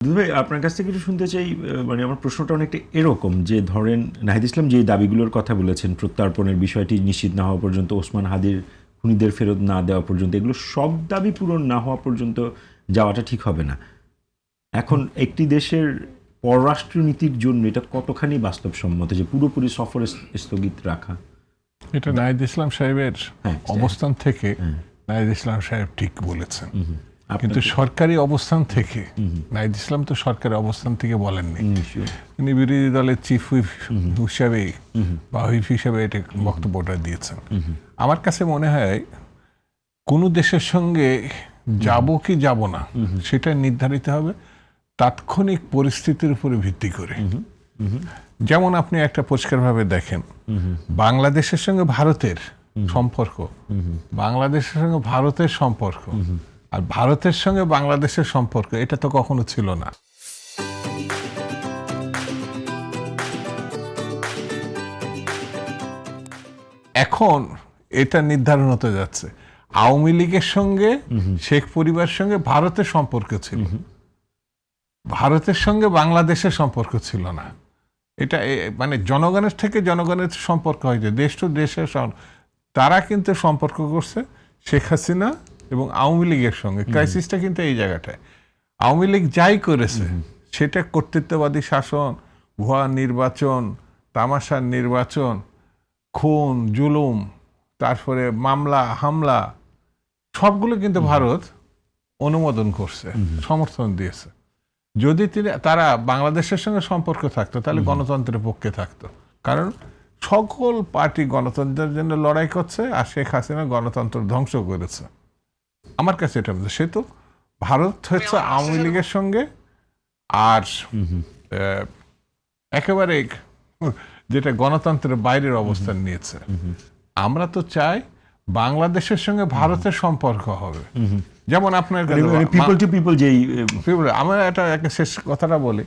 ভাই আপনার কাছ থেকে একটু শুনতে চাই, মানে আমার প্রশ্নটা অনেকটা এরকম যে ধরেন নাহিদ ইসলাম যে দাবিগুলোর কথা বলেছেন, প্রত্যর্পণের বিষয়টি নিশ্চিত না হওয়া পর্যন্ত, ওসমান হাদির খুনিদের ফেরত না দেওয়া পর্যন্ত, এগুলো সব দাবি পূরণ না হওয়া পর্যন্ত যাওয়াটা ঠিক হবে না। এখন একটি দেশের পররাষ্ট্র নীতির জন্য এটা কতখানি বাস্তবসম্মত যে পুরোপুরি সফর স্থগিত রাখা? এটা নাহিদ ইসলাম সাহেবের অবস্থান থেকে নাহিদ ইসলাম সাহেব ঠিক বলেছেন, কিন্তু সরকারি অবস্থান থেকে নাহিদ ইসলাম তো সরকারি অবস্থান থেকে বলেননি, তিনি বিরোধী দলের চিফ হুইপ হিসাবে বা হুইপ হিসাবে এটা বক্তব্যটা দিয়েছেন। আমার কাছে মনে হয় কোনো দেশের সঙ্গে যাব কি যাব না সেটা নির্ধারিত হবে তাৎক্ষণিক পরিস্থিতির উপরে ভিত্তি করে। যেমন আপনি একটা পরিষ্কারভাবে দেখেন বাংলাদেশের সঙ্গে ভারতের সম্পর্ক, বাংলাদেশের সঙ্গে ভারতের সম্পর্ক আর ভারতের সঙ্গে বাংলাদেশের সম্পর্ক এটা তো কখনো ছিল না। এখন এটা নির্ধারণ হতে যাচ্ছে। আওয়ামী লীগের সঙ্গে শেখ পরিবারের সঙ্গে ভারতের সম্পর্ক ছিল, ভারতের সঙ্গে বাংলাদেশের সম্পর্ক ছিল না। এটা মানে জনগণের থেকে জনগণের সম্পর্ক হয়েছে, দেশ টু দেশের তারা কিন্তু সম্পর্ক করছে শেখ হাসিনা এবং আওয়ামী লীগের সঙ্গে। ক্রাইসিসটা কিন্তু এই জায়গাটায় আওয়ামী লীগ যাই করেছে সেটা কর্তৃত্ববাদী শাসন, ভুয়া নির্বাচন, তামাশার নির্বাচন, খুন জুলুম, তারপরে মামলা হামলা সবগুলো কিন্তু ভারত অনুমোদন করছে, সমর্থন দিয়েছে। যদি তারা বাংলাদেশের সঙ্গে সম্পর্ক থাকতো তাহলে গণতন্ত্রের পক্ষে থাকতো, কারণ সকল পার্টি গণতন্ত্রের জন্য লড়াই করছে আর শেখ হাসিনা গণতন্ত্র ধ্বংস করেছে। আমার কাছে এটা সে তো ভারত হচ্ছে আওয়ামী লীগের সঙ্গে আর একেবারে যেটা গণতন্ত্রের বাইরের অবস্থান নিয়েছে। আমরা তো চাই বাংলাদেশের সঙ্গে ভারতের সম্পর্ক হবে। যেমন আপনার পিপল টু পিপল যেই আমরা একটা শেষ কথাটা বলি,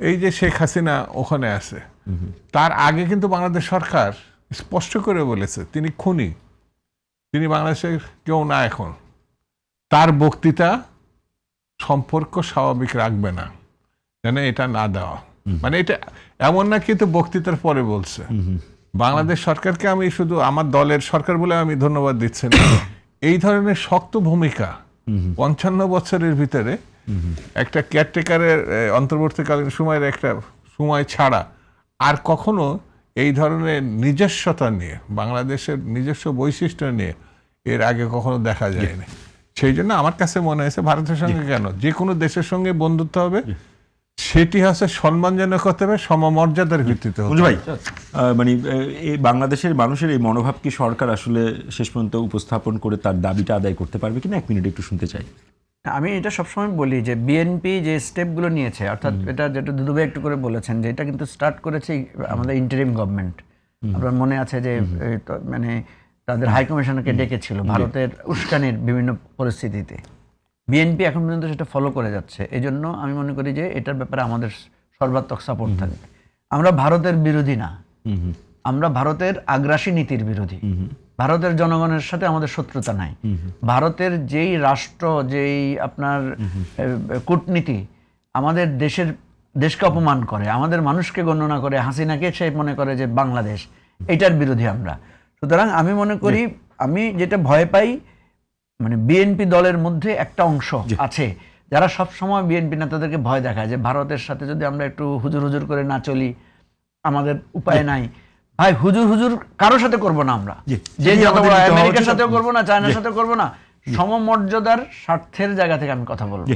এই যে শেখ হাসিনা ওখানে আছে, তার আগে কিন্তু বাংলাদেশ সরকার স্পষ্ট করে বলেছে তিনি খুনি, তিনি বাংলাদেশের কেউ না। এখন তার বক্তৃতা সম্পর্ক স্বাভাবিক রাখবে না, যেন এটা না দেওয়া, মানে এটা এমন না কিন্তু বক্তৃতার পরে বলছে। বাংলাদেশ সরকারকে আমি শুধু আমার দলের সরকার বলে আমি ধন্যবাদ দিচ্ছি না, এই ধরনের শক্ত ভূমিকা ৫৫ বছরের ভিতরে একটা কেয়ারটেকারের অন্তর্বর্তীকালীন সময়ের একটা সময় ছাড়া আর কখনো এই ধরনের নিজস্বতা নিয়ে, বাংলাদেশের নিজস্ব বৈশিষ্ট্য নিয়ে এর আগে কখনো দেখা যায়নি। সেই জন্য আমার কাছে মনে হয়েছে ভারতের সঙ্গে কেন, যে কোনো দেশের সঙ্গে বন্ধুত্ব হবে সেটি হচ্ছে সম্মানজনক হতে হবে, সমমর্যাদার ভিত্তিতে হবে। ভাই মানে এই বাংলাদেশের মানুষের এই মনোভাব কি সরকার আসলে শেষ পর্যন্ত উপস্থাপন করে তার দাবিটা আদায় করতে পারবে কিনা, এক মিনিট একটু শুনতে চাই। আমি এটা সবসময় বলি যে বিএনপি যে স্টেপগুলো নিয়েছে, অর্থাৎ এটা যেটা দুদু ভাই একটু করে বলেছেন যে এটা কিন্তু স্টার্ট করেছে আমাদের ইন্টারিম গভর্নমেন্ট। আপনার মনে আছে যে মানে তাদের হাইকমিশনকে ডেকেছিল ভারতের উস্কানির বিভিন্ন পরিস্থিতিতে। বিএনপি এখন পর্যন্ত সেটা ফলো করে যাচ্ছে। এই জন্য আমি মনে করি যে এটার ব্যাপারে আমাদের সর্বাত্মক সাপোর্ট থাকবে। আমরা ভারতের বিরোধী না, আমরা ভারতের আগ্রাসী নীতির বিরোধী। ভারতের জনগণের সাথে আমাদের শত্রুতা নাই। ভারতের যেই রাষ্ট্র, যেই আপনার কূটনীতি আমাদের দেশকে অপমান করে, আমাদের মানুষকে গণনা করে, হাসিনাকে সে মনে করে যে বাংলাদেশ, এটার বিরোধী আমরা। সুতরাং আমি মনে করি, আমি যেটা ভয় পাই মানে বিএনপি দলের মধ্যে একটা অংশ আছে যারা সব সময় বিএনপি নেতাদেরকে ভয় দেখায় যে ভারতের সাথে যদি আমরা একটু হুজুর হুজুর করে না চলি আমাদের উপায় নাই। ভাই হুজুর হুজুর কারোর সাথে করবো না আমরা, যে আমেরিকার সাথেও করবো না, চায়নার সাথে করবো না, সমমর্যাদার স্বার্থের জায়গা থেকে আমি কথা বলবো।